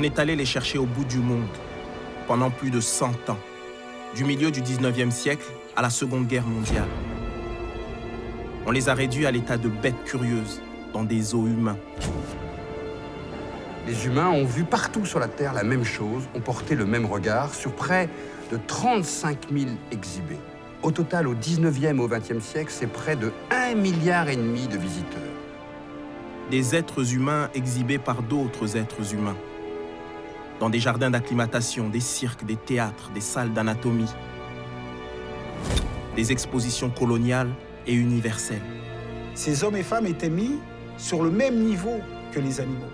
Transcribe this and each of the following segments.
On est allé les chercher au bout du monde, pendant plus de 100 ans, du milieu du 19e siècle à la Seconde Guerre mondiale. On les a réduits à l'état de bêtes curieuses, dans des os humains. Les humains ont vu partout sur la Terre la même chose, ont porté le même regard sur près de 35 000 exhibés. Au total, au 19e et au 20e siècle, c'est près de 1,5 milliard de visiteurs. Des êtres humains exhibés par d'autres êtres humains. Dans des jardins d'acclimatation, des cirques, des théâtres, des salles d'anatomie. Des expositions coloniales et universelles. Ces hommes et femmes étaient mis sur le même niveau que les animaux.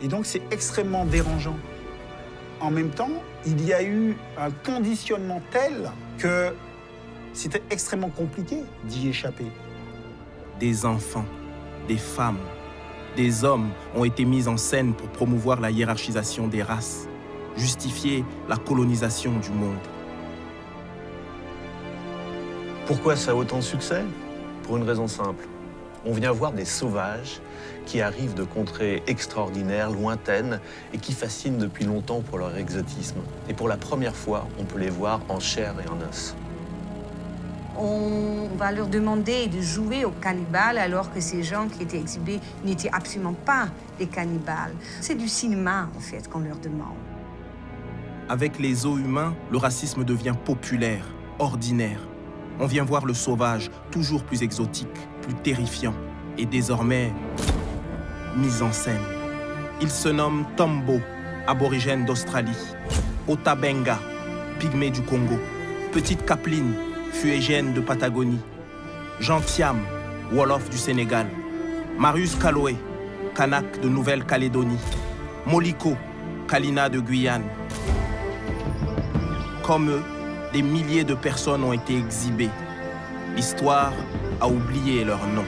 Et donc c'est extrêmement dérangeant. En même temps, il y a eu un conditionnement tel que c'était extrêmement compliqué d'y échapper. Des enfants, des femmes, des hommes ont été mis en scène pour promouvoir la hiérarchisation des races, justifier la colonisation du monde. Pourquoi ça a autant de succès? Pour une raison simple. On vient voir des sauvages qui arrivent de contrées extraordinaires, lointaines, et qui fascinent depuis longtemps pour leur exotisme. Et pour la première fois, on peut les voir en chair et en os. On va leur demander de jouer aux cannibales alors que ces gens qui étaient exhibés n'étaient absolument pas des cannibales. C'est du cinéma, en fait, qu'on leur demande. Avec les os humains, le racisme devient populaire, ordinaire. On vient voir le sauvage, toujours plus exotique, plus terrifiant, et désormais mis en scène. Il se nomme Tombo, aborigène d'Australie, Otabenga, pygmée du Congo, Petite Capeline, fuégène de Patagonie, Jean Thiam, Wolof du Sénégal, Marius Kaloé, Kanak de Nouvelle-Calédonie, Moliko, Kalina de Guyane. Comme eux, des milliers de personnes ont été exhibées. L'histoire a oublié leur nom.